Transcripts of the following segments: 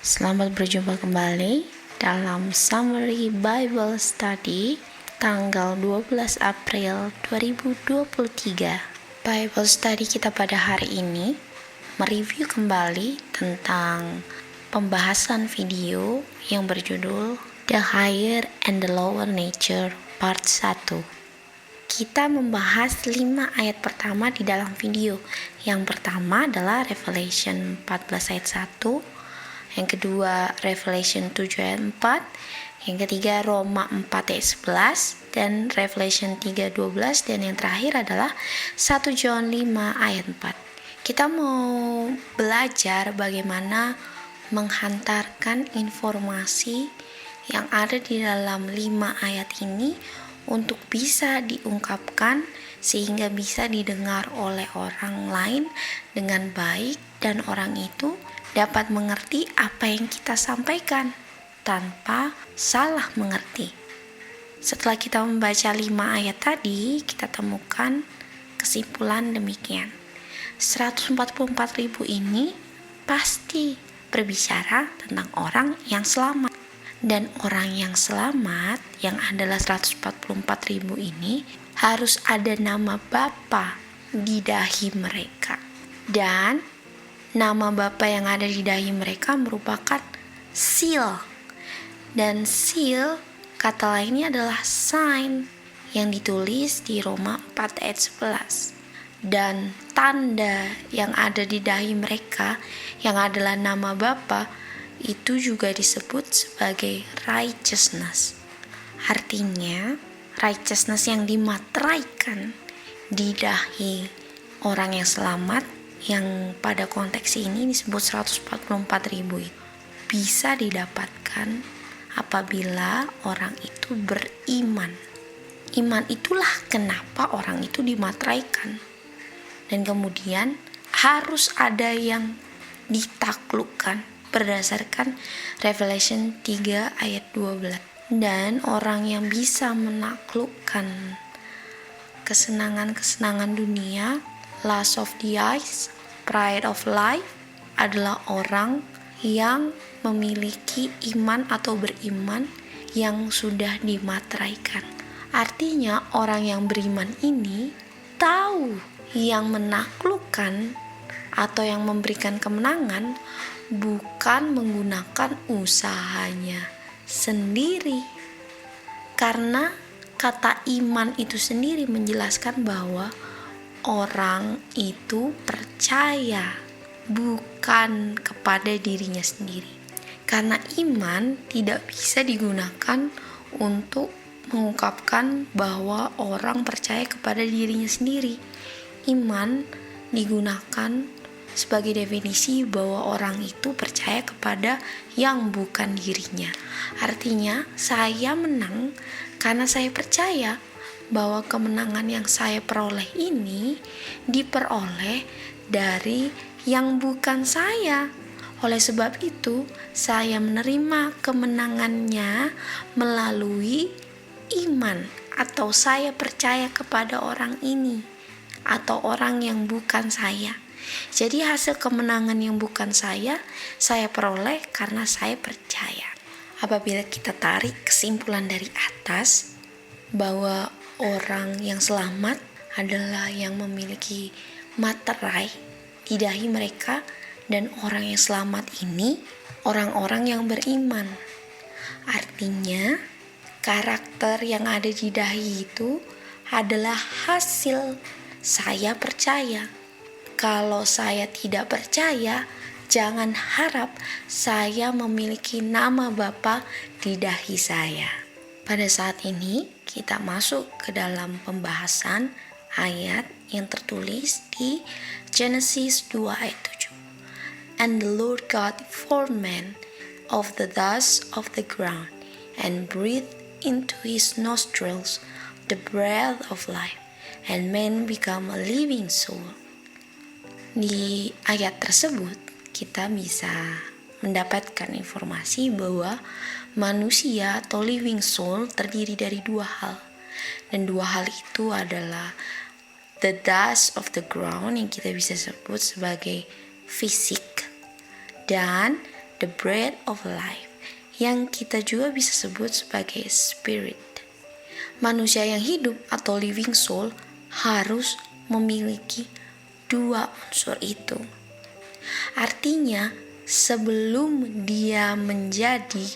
Selamat berjumpa kembali dalam Summary Bible Study tanggal 12 April 2023. Bible Study kita pada hari ini mereview kembali tentang pembahasan video yang berjudul The Higher and the Lower Nature Part 1. Kita membahas 5 ayat pertama di dalam video. Yang pertama adalah Revelation 14 ayat 1, yang kedua Revelation 7 ayat 4, yang ketiga Roma 4 ayat 11, dan Revelation 3:12, dan yang terakhir adalah 1 John 5 ayat 4. Kita mau belajar bagaimana menghantarkan informasi yang ada di dalam 5 ayat ini untuk bisa diungkapkan sehingga bisa didengar oleh orang lain dengan baik dan orang itu dapat mengerti apa yang kita sampaikan tanpa salah mengerti. Setelah kita membaca 5 ayat tadi, kita temukan kesimpulan demikian. 144.000 ini pasti berbicara tentang orang yang selamat. Dan orang yang selamat yang adalah 144.000 ini harus ada nama Bapa di dahi mereka. Dan nama Bapa yang ada di dahi mereka merupakan seal. Dan seal kata lainnya adalah sign yang ditulis di Roma 4 ayat 11. Dan tanda yang ada di dahi mereka yang adalah nama Bapa itu juga disebut sebagai righteousness. Artinya righteousness yang dimateraikan di dahi orang yang selamat, yang pada konteks ini disebut 144.000 itu bisa didapatkan apabila orang itu beriman. Iman itulah kenapa orang itu dimateraikan. Dan kemudian harus ada yang ditaklukkan berdasarkan Revelation 3 ayat 12. Dan orang yang bisa menaklukkan kesenangan-kesenangan dunia, lust of the eyes, pride of life, adalah orang yang memiliki iman atau beriman yang sudah dimateraikan. Artinya orang yang beriman ini tahu yang menaklukkan atau yang memberikan kemenangan bukan menggunakan usahanya sendiri. Karena kata iman itu sendiri menjelaskan bahwa orang itu percaya bukan kepada dirinya sendiri. Karena iman tidak bisa digunakan untuk mengungkapkan bahwa orang percaya kepada dirinya sendiri. Iman digunakan sebagai definisi bahwa orang itu percaya kepada yang bukan dirinya. Artinya saya menang karena saya percaya bahwa kemenangan yang saya peroleh ini diperoleh dari yang bukan saya. Oleh sebab itu saya menerima kemenangannya melalui iman, atau saya percaya kepada orang ini atau orang yang bukan saya. Jadi hasil kemenangan yang bukan saya peroleh karena saya percaya. Apabila kita tarik kesimpulan dari atas bahwa orang yang selamat adalah yang memiliki materai di dahi mereka, dan orang yang selamat ini orang-orang yang beriman. Artinya karakter yang ada di dahi itu adalah hasil saya percaya. Kalau saya tidak percaya, jangan harap saya memiliki nama Bapa di dahi saya. Pada saat ini kita masuk ke dalam pembahasan ayat yang tertulis di Genesis 2 ayat 7. And the Lord God formed man of the dust of the ground and breathed into his nostrils the breath of life, and man became a living soul. Di ayat tersebut kita bisa mendapatkan informasi bahwa manusia atau living soul terdiri dari 2 hal. Dan 2 hal itu adalah the dust of the ground yang kita bisa sebut sebagai fisik, dan the bread of life, yang kita juga bisa sebut sebagai spirit. Manusia yang hidup atau living soul harus memiliki dua unsur itu. Artinya, sebelum dia menjadi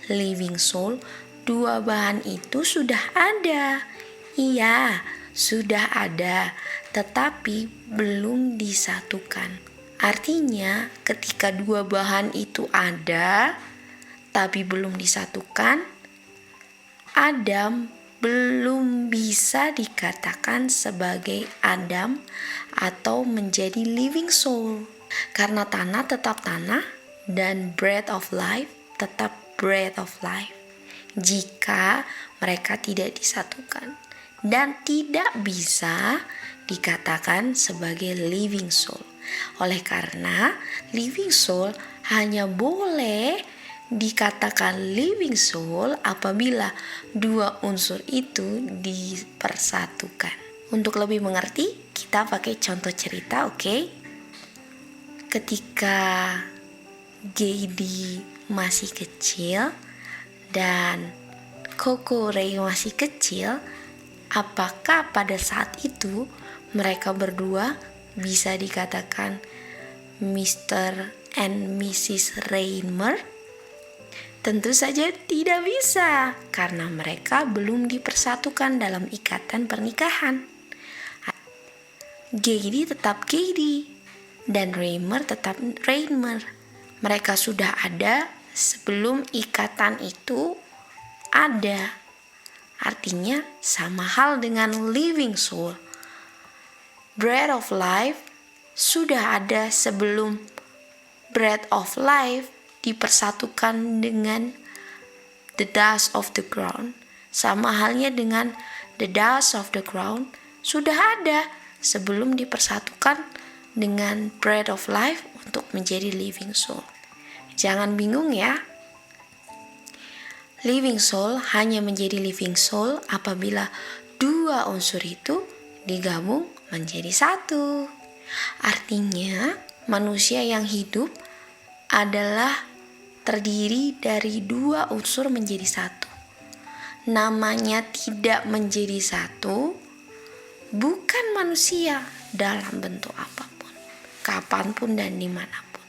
living soul, dua bahan itu sudah ada. Iya, sudah ada, tetapi belum disatukan. Artinya, ketika dua bahan itu ada, tapi belum disatukan, Adam belum bisa dikatakan sebagai Adam atau menjadi living soul. Karena tanah tetap tanah dan bread of life tetap bread of life. Jika mereka tidak disatukan dan tidak bisa dikatakan sebagai living soul. Oleh karena living soul hanya boleh dikatakan living soul apabila dua unsur itu dipersatukan. Untuk lebih mengerti, kita pakai contoh cerita, oke? Ketika Gady masih kecil dan Coco Ray masih kecil, apakah pada saat itu mereka berdua bisa dikatakan Mr. and Mrs. Raymer? Tentu saja tidak bisa, karena mereka belum dipersatukan dalam ikatan pernikahan. Gady tetap Gady dan Raymer tetap Raymer. Mereka sudah ada sebelum ikatan itu ada. Artinya sama hal dengan living soul. Bread of life sudah ada sebelum bread of life dipersatukan dengan the dust of the ground. Sama halnya dengan the dust of the ground sudah ada sebelum dipersatukan dengan bread of life untuk menjadi living soul. Jangan bingung ya. Living soul hanya menjadi living soul apabila dua unsur itu digabung menjadi satu. Artinya manusia yang hidup adalah terdiri dari dua unsur menjadi satu. Namanya tidak menjadi satu, bukan manusia dalam bentuk apapun, kapanpun dan dimanapun.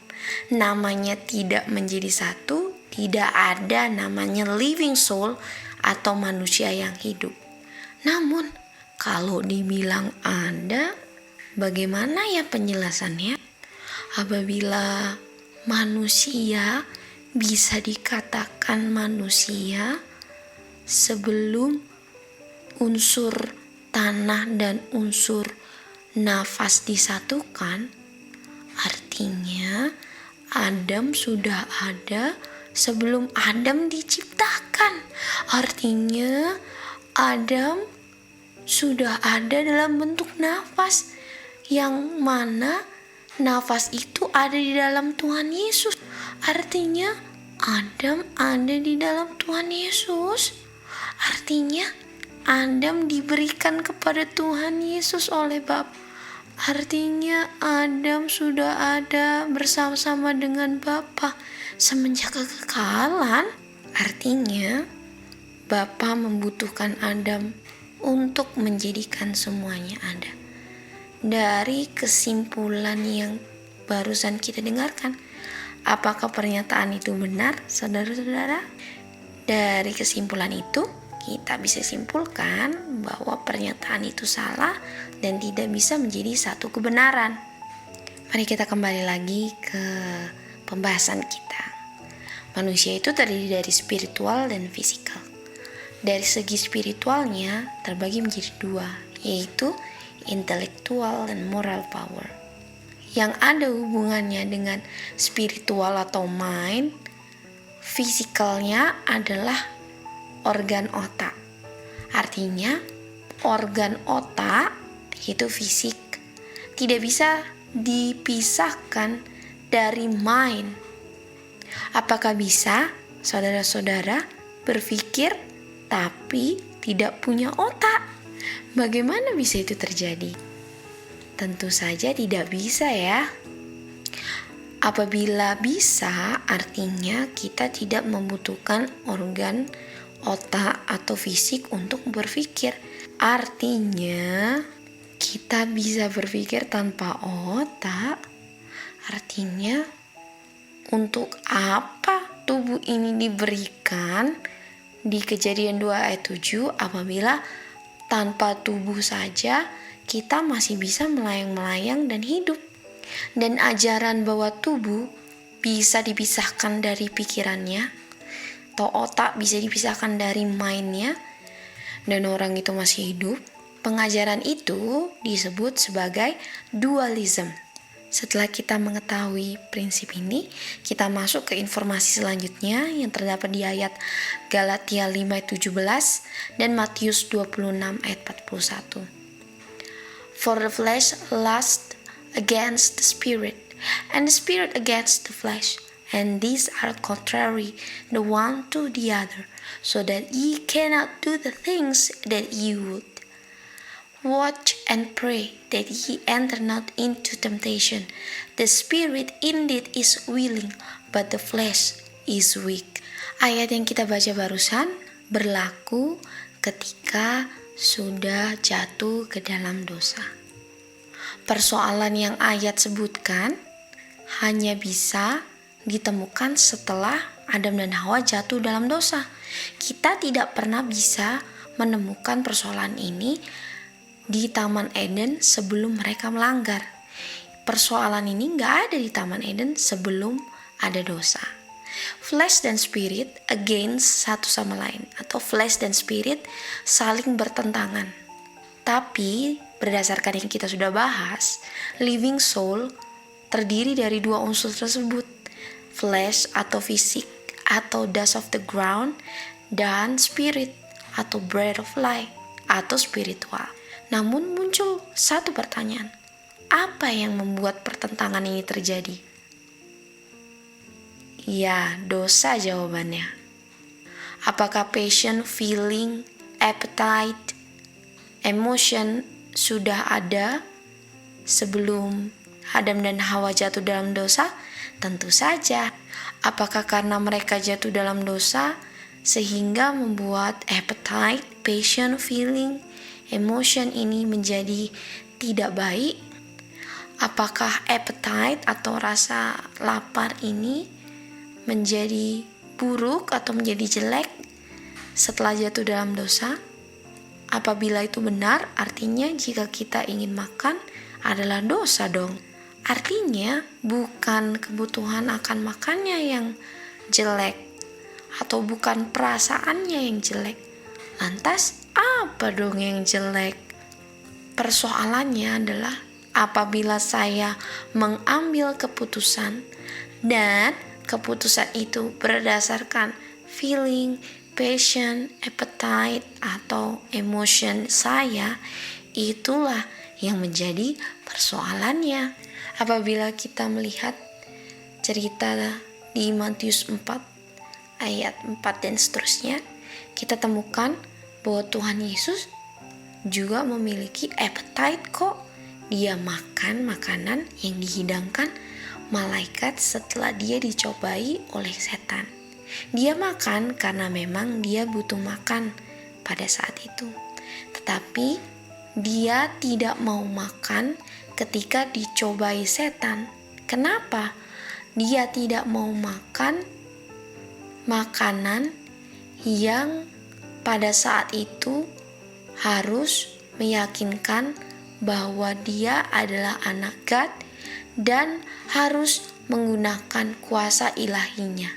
Namanya tidak menjadi satu, tidak ada namanya living soul atau manusia yang hidup. Namun, kalau dibilang ada, bagaimana ya penjelasannya? Apabila manusia bisa dikatakan manusia sebelum unsur tanah dan unsur nafas disatukan, artinya Adam sudah ada sebelum Adam diciptakan. Artinya Adam sudah ada dalam bentuk nafas, yang mana nafas itu ada di dalam Tuhan Yesus. Artinya Adam ada di dalam Tuhan Yesus. Artinya Adam diberikan kepada Tuhan Yesus oleh Bapa. Artinya Adam sudah ada bersama-sama dengan Bapa semenjak kekekalan. Artinya Bapa membutuhkan Adam untuk menjadikan semuanya ada. Dari kesimpulan yang barusan kita dengarkan, apakah pernyataan itu benar, saudara-saudara? Dari kesimpulan itu, kita bisa simpulkan bahwa pernyataan itu salah dan tidak bisa menjadi satu kebenaran. Mari kita kembali lagi ke pembahasan kita. Manusia itu terdiri dari spiritual dan fisikal. Dari segi spiritualnya terbagi menjadi dua, yaitu intelektual dan moral power. Yang ada hubungannya dengan spiritual atau mind, fisikalnya adalah organ otak. Artinya organ otak itu fisik, tidak bisa dipisahkan dari mind. Apakah bisa saudara-saudara berpikir tapi tidak punya otak? Bagaimana bisa itu terjadi? Tentu saja tidak bisa ya. Apabila bisa, artinya kita tidak membutuhkan organ, otak, atau fisik untuk berpikir. Artinya, kita bisa berpikir tanpa otak. Artinya, untuk apa tubuh ini diberikan? Di Kejadian 2 ayat 7, apabila tanpa tubuh saja kita masih bisa melayang-melayang dan hidup. Dan ajaran bahwa tubuh bisa dipisahkan dari pikirannya, atau otak bisa dipisahkan dari mindnya, dan orang itu masih hidup, pengajaran itu disebut sebagai dualism. Setelah kita mengetahui prinsip ini, kita masuk ke informasi selanjutnya yang terdapat di ayat Galatia 5 ayat 17 dan Matius 26 ayat 41. For the flesh lusts against the spirit, and the spirit against the flesh, and these are contrary the one to the other, so that ye cannot do the things that ye would. Watch and pray that ye enter not into temptation. The spirit indeed is willing, but the flesh is weak. Ayat yang kita baca barusan berlaku ketika sudah jatuh ke dalam dosa. Persoalan yang ayat sebutkan hanya bisa ditemukan setelah Adam dan Hawa jatuh dalam dosa. Kita tidak pernah bisa menemukan persoalan ini di Taman Eden sebelum mereka melanggar. Persoalan ini gak ada di Taman Eden sebelum ada dosa. Flesh dan spirit against satu sama lain, atau flesh dan spirit saling bertentangan. Tapi berdasarkan yang kita sudah bahas, living soul terdiri dari dua unsur tersebut, flesh atau fisik atau dust of the ground, dan spirit atau breath of life atau spiritual. Namun muncul satu pertanyaan, apa yang membuat pertentangan ini terjadi? Ya, dosa jawabannya. Apakah passion, feeling, appetite, emotion sudah ada sebelum Adam dan Hawa jatuh dalam dosa? Tentu saja. Apakah karena mereka jatuh dalam dosa sehingga membuat appetite, passion, feeling, emotion ini menjadi tidak baik? Apakah appetite atau rasa lapar ini menjadi buruk atau menjadi jelek setelah jatuh dalam dosa? Apabila itu benar, artinya jika kita ingin makan adalah dosa dong. Artinya bukan kebutuhan akan makannya yang jelek, atau bukan perasaannya yang jelek. Lantas apa dong yang jelek? Persoalannya adalah apabila saya mengambil keputusan dan keputusan itu berdasarkan feeling, passion, appetite, atau emotion saya, itulah yang menjadi persoalannya. Apabila kita melihat cerita di Matius 4 ayat 4 dan seterusnya, kita temukan bahwa Tuhan Yesus juga memiliki appetite kok. Dia makan makanan yang dihidangkan malaikat setelah dia dicobai oleh setan. Dia makan karena memang dia butuh makan pada saat itu. Tetapi dia tidak mau makan ketika dicobai setan. Kenapa? Dia tidak mau makan makanan yang pada saat itu harus meyakinkan bahwa dia adalah anak God dan harus menggunakan kuasa ilahinya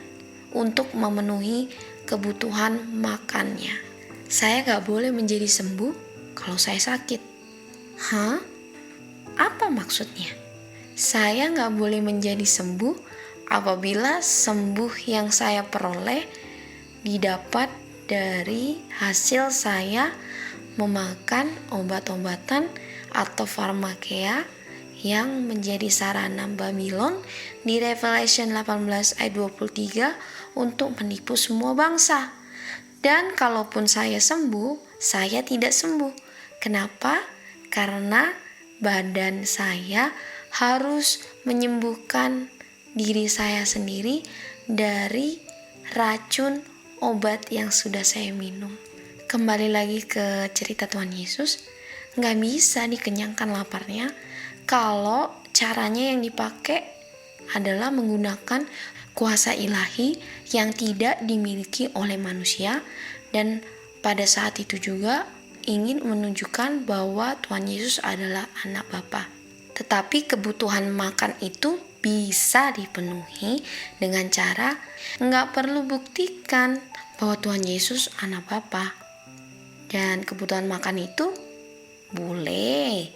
untuk memenuhi kebutuhan makannya. Saya gak boleh menjadi sembuh kalau saya sakit. Hah? Apa maksudnya? Saya gak boleh menjadi sembuh apabila sembuh yang saya peroleh didapat dari hasil saya memakan obat-obatan atau farmakea yang menjadi sarana Babylon di Revelation 18 ayat 23 untuk menipu semua bangsa. Dan kalaupun saya sembuh, saya tidak sembuh. Kenapa? Karena badan saya harus menyembuhkan diri saya sendiri dari racun obat yang sudah saya minum. Kembali lagi ke cerita Tuhan Yesus, gak bisa dikenyangkan laparnya kalau caranya yang dipakai adalah menggunakan kuasa ilahi yang tidak dimiliki oleh manusia, dan pada saat itu juga ingin menunjukkan bahwa Tuhan Yesus adalah anak Bapa. Tetapi kebutuhan makan itu bisa dipenuhi dengan cara nggak perlu buktikan bahwa Tuhan Yesus anak Bapa. Dan kebutuhan makan itu boleh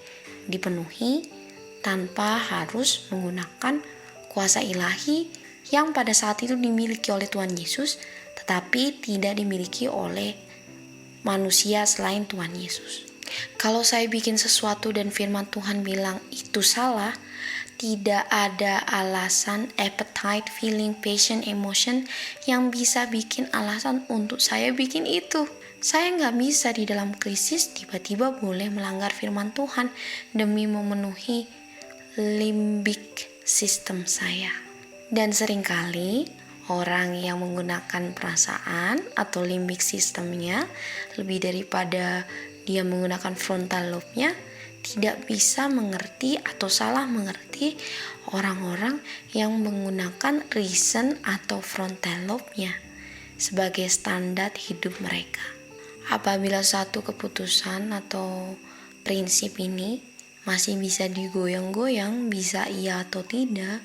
dipenuhi tanpa harus menggunakan kuasa ilahi yang pada saat itu dimiliki oleh Tuhan Yesus, tetapi tidak dimiliki oleh manusia selain Tuhan Yesus. Kalau saya bikin sesuatu dan firman Tuhan bilang itu salah, tidak ada alasan appetite, feeling, passion, emotion yang bisa bikin alasan untuk saya bikin itu. Saya gak bisa di dalam krisis tiba-tiba boleh melanggar firman Tuhan demi memenuhi limbic system saya. Dan seringkali orang yang menggunakan perasaan atau limbic systemnya lebih daripada dia menggunakan frontal lobe-nya tidak bisa mengerti atau salah mengerti orang-orang yang menggunakan reason atau frontal lobe-nya sebagai standar hidup mereka. Apabila satu keputusan atau prinsip ini masih bisa digoyang-goyang, bisa iya atau tidak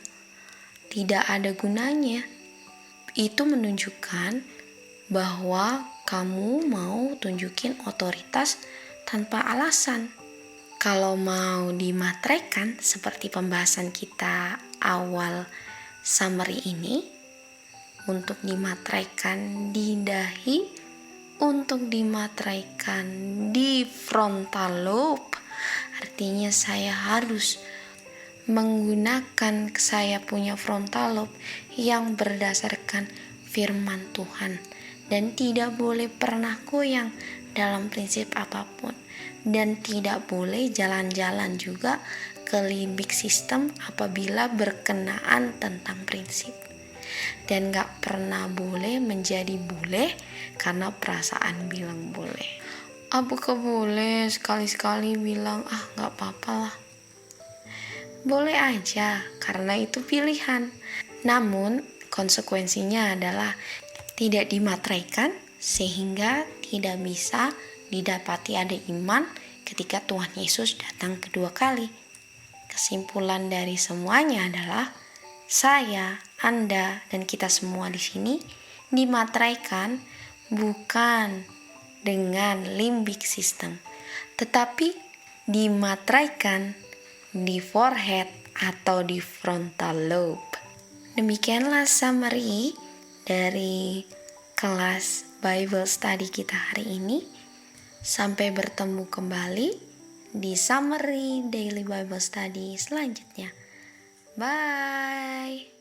ada gunanya. Itu menunjukkan bahwa kamu mau tunjukin otoritas tanpa alasan. Kalau mau dimateraikan seperti pembahasan kita awal summary ini, untuk dimateraikan di dahi, untuk dimateraikan di frontal lobe, artinya saya harus menggunakan saya punya frontal lobe yang berdasarkan firman Tuhan dan tidak boleh pernah goyang dalam prinsip apapun, dan tidak boleh jalan-jalan juga ke limbic system apabila berkenaan tentang prinsip, dan gak pernah boleh menjadi bule karena perasaan bilang boleh. Apakah boleh sekali-sekali bilang gak apa-apa lah? Boleh aja, karena itu pilihan. Namun, konsekuensinya adalah tidak dimateraikan sehingga tidak bisa didapati ada iman ketika Tuhan Yesus datang kedua kali. Kesimpulan dari semuanya adalah saya, Anda, dan kita semua di sini dimateraikan bukan dengan limbic system, tetapi dimateraikan di forehead atau di frontal lobe. Demikianlah summary dari kelas Bible Study kita hari ini. Sampai bertemu kembali di summary Daily Bible Study selanjutnya. Bye.